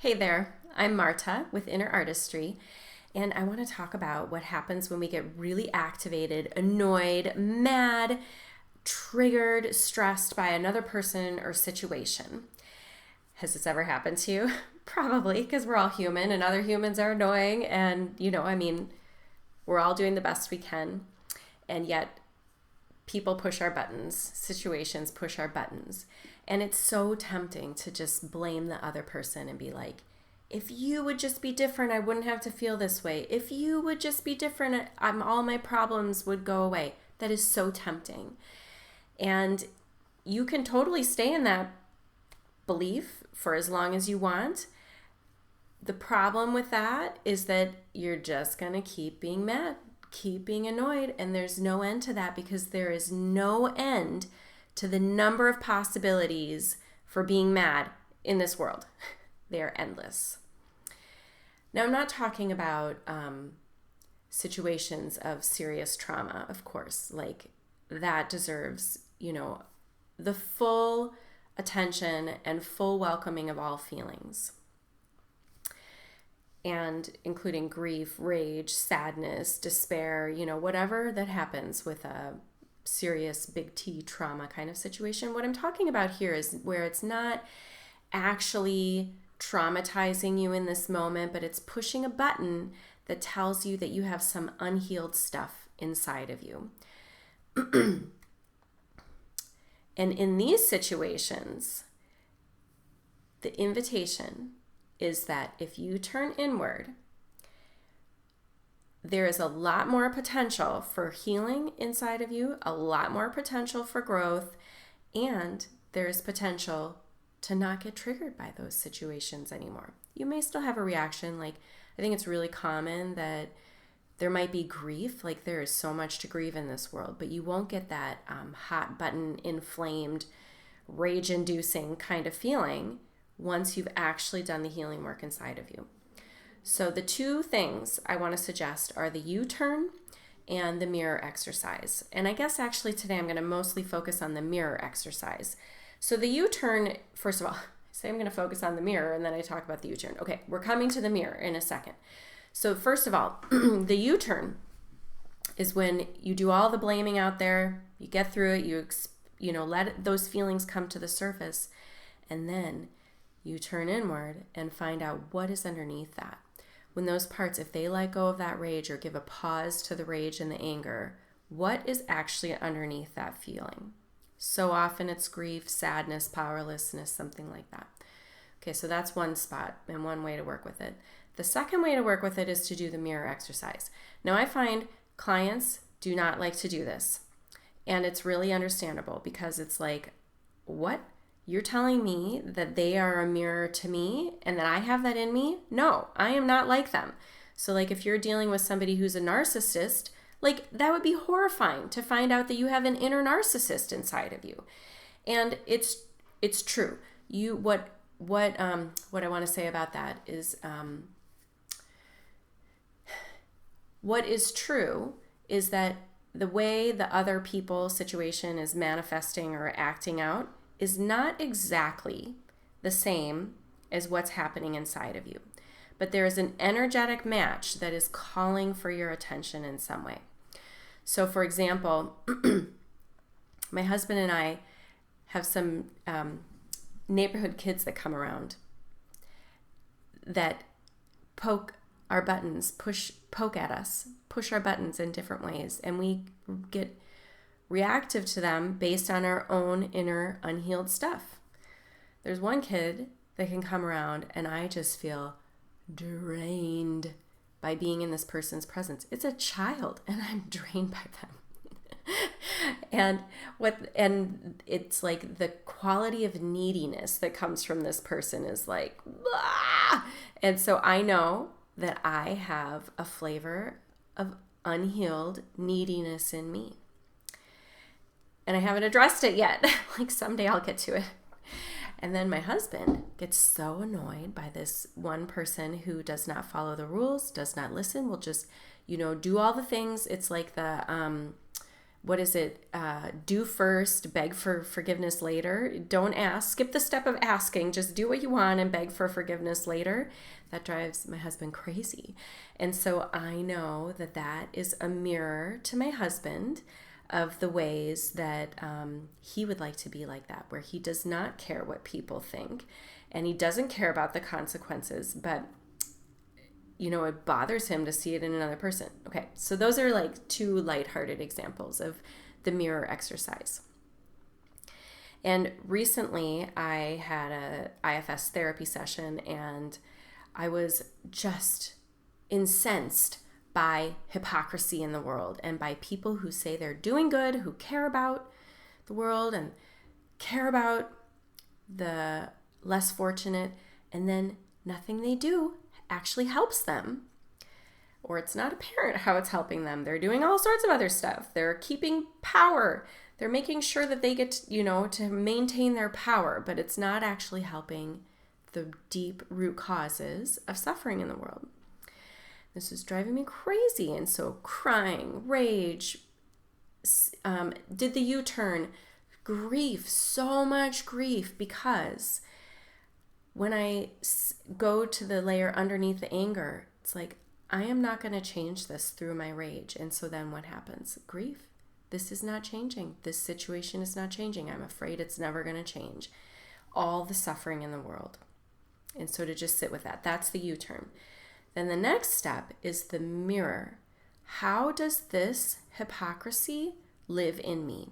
Hey there, I'm Marta with Inner Artistry, and I want to talk about what happens when we get really activated, annoyed, mad, triggered, stressed by another person or situation. Has this ever happened to you? Probably, because we're all human and other humans are annoying, and we're all doing the best we can, and yet people push our buttons, situations push our buttons. And it's so tempting to just blame the other person and be like, if you would just be different, I wouldn't have to feel this way. If you would just be different, all my problems would go away. That is so tempting. And you can totally stay in that belief for as long as you want. The problem with that is that you're just going to keep being mad, keep being annoyed, and there's no end to that because there is no end to the number of possibilities for being mad in this world. They are endless. Now, I'm not talking about situations of serious trauma, of course, like that deserves, the full attention and full welcoming of all feelings, and including grief, rage, sadness, despair, whatever that happens with a serious big T trauma kind of situation. What I'm talking about here is where it's not actually traumatizing you in this moment, but it's pushing a button that tells you that you have some unhealed stuff inside of you. And in these situations, the invitation is that if you turn inward, there is a lot more potential for healing inside of you, a lot more potential for growth, and there is potential to not get triggered by those situations anymore. You may still have a reaction. Like, I think it's really common that there might be grief, like there is so much to grieve in this world, but you won't get that hot button, inflamed, rage-inducing kind of feeling once you've actually done the healing work inside of you. So the two things I want to suggest are the U-turn and the mirror exercise. And I guess actually today I'm going to mostly focus on the mirror exercise. So the U-turn, first of all, I say I'm going to focus on the mirror and then I talk about the U-turn. Okay, we're coming to the mirror in a second. So first of all, the U-turn is when you do all the blaming out there, you get through it, you let those feelings come to the surface, and then you turn inward and find out what is underneath that. When those parts, if they let go of that rage or give a pause to the rage and the anger, what is actually underneath that feeling? So often it's grief, sadness, powerlessness, something like that. Okay, so that's one spot and one way to work with it. The second way to work with it is to do the mirror exercise. Now, I find clients do not like to do this, and it's really understandable because it's like, what? You're telling me that they are a mirror to me and that I have that in me? No, I am not like them. So like if you're dealing with somebody who's a narcissist, like that would be horrifying to find out that you have an inner narcissist inside of you. And it's true. What I want to say about that is what is true is that the way the other people situation is manifesting or acting out is not exactly the same as what's happening inside of you. But there is an energetic match that is calling for your attention in some way. So for example, my husband and I have some neighborhood kids that come around that poke our buttons, poke at us, push our buttons in different ways, and we get reactive to them based on our own inner unhealed stuff. There's one kid that can come around and I just feel drained by being in this person's presence. It's a child and I'm drained by them. and it's like the quality of neediness that comes from this person is like, blah! And so I know that I have a flavor of unhealed neediness in me. And I haven't addressed it yet. Like someday I'll get to it. And then my husband gets so annoyed by this one person who does not follow the rules, does not listen, will just, do all the things. It's like the what is it? Do first, beg for forgiveness later. Don't ask. Skip the step of asking. Just do what you want and beg for forgiveness later. That drives my husband crazy. And so I know that that is a mirror to my husband of the ways that he would like to be like that, where he does not care what people think and he doesn't care about the consequences, but it bothers him to see it in another person. Okay, so those are like two lighthearted examples of the mirror exercise. And recently I had a IFS therapy session and I was just incensed by hypocrisy in the world and by people who say they're doing good, who care about the world and care about the less fortunate, and then nothing they do actually helps them, or it's not apparent how it's helping them. They're doing all sorts of other stuff. They're keeping power. They're making sure that they get to maintain their power, but it's not actually helping the deep root causes of suffering in the world. This is driving me crazy. And so crying, rage, did the U-turn, grief, so much grief, because when I go to the layer underneath the anger, it's like, I am not going to change this through my rage. And so then what happens? Grief. This is not changing. This situation is not changing. I'm afraid it's never going to change. All the suffering in the world. And so to just sit with that, that's the U-turn. Then the next step is the mirror. How does this hypocrisy live in me?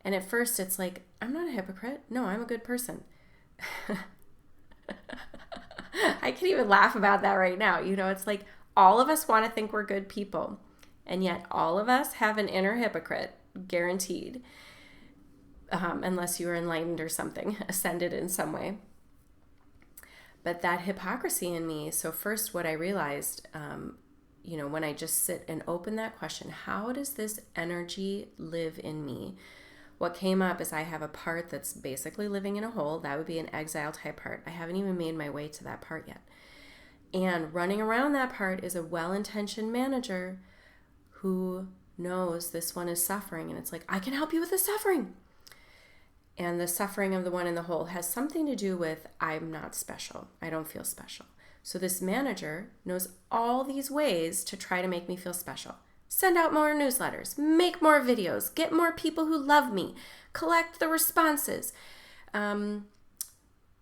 And at first it's like, I'm not a hypocrite. No, I'm a good person. I can even laugh about that right now. It's like all of us want to think we're good people, and yet all of us have an inner hypocrite, guaranteed, unless you are enlightened or something, ascended in some way. But that hypocrisy in me, so first what I realized, when I just sit and open that question, how does this energy live in me? What came up is I have a part that's basically living in a hole. That would be an exile type part. I haven't even made my way to that part yet. And running around that part is a well-intentioned manager who knows this one is suffering. And it's like, I can help you with the suffering. And the suffering of the one in the hole has something to do with, I'm not special. I don't feel special. So this manager knows all these ways to try to make me feel special. Send out more newsletters, make more videos, get more people who love me, collect the responses. And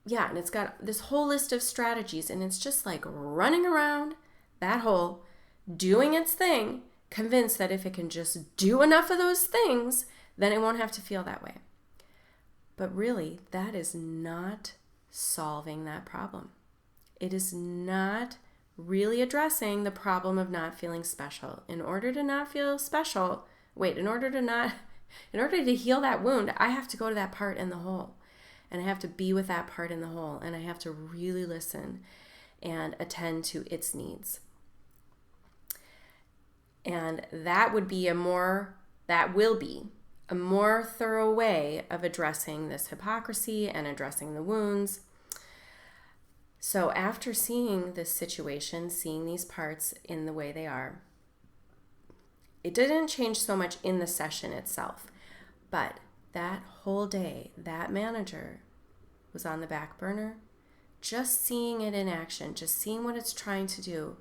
it's got this whole list of strategies, and it's just like running around that hole, doing its thing, convinced that if it can just do enough of those things, then it won't have to feel that way. But really, that is not solving that problem. It is not really addressing the problem of not feeling special. In order to not feel special, in order to heal that wound, I have to go to that part in the hole. And I have to be with that part in the hole. And I have to really listen and attend to its needs. And that will be a more thorough way of addressing this hypocrisy and addressing the wounds. So after seeing this situation, seeing these parts in the way they are, it didn't change so much in the session itself, but that whole day, that manager was on the back burner. Just seeing it in action, just seeing what it's trying to do,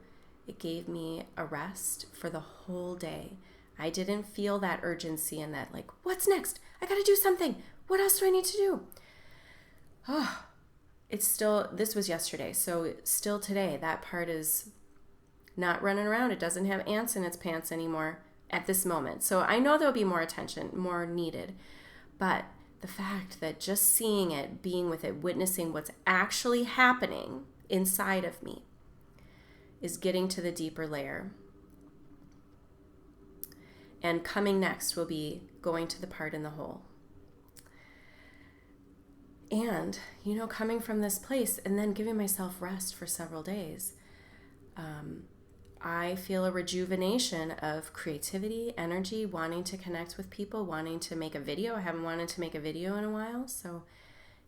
it gave me a rest for the whole day. I didn't feel that urgency and that like, what's next? I got to do something. What else do I need to do? This was yesterday, so still today, that part is not running around. It doesn't have ants in its pants anymore at this moment. So I know there'll be more attention, more needed. But the fact that just seeing it, being with it, witnessing what's actually happening inside of me is getting to the deeper layer. And coming next will be going to the part in the hole. And, coming from this place and then giving myself rest for several days, I feel a rejuvenation of creativity, energy, wanting to connect with people, wanting to make a video. I haven't wanted to make a video in a while. So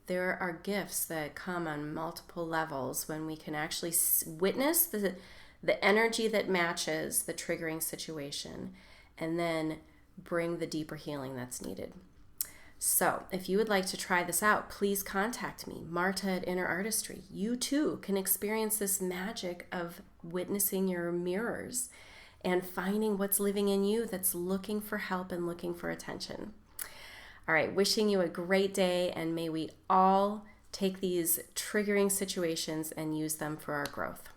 there are gifts that come on multiple levels when we can actually witness the energy that matches the triggering situation, and then bring the deeper healing that's needed. So if you would like to try this out, please contact me, Marta at Inner Artistry. You too can experience this magic of witnessing your mirrors and finding what's living in you that's looking for help and looking for attention. All right, wishing you a great day, and may we all take these triggering situations and use them for our growth.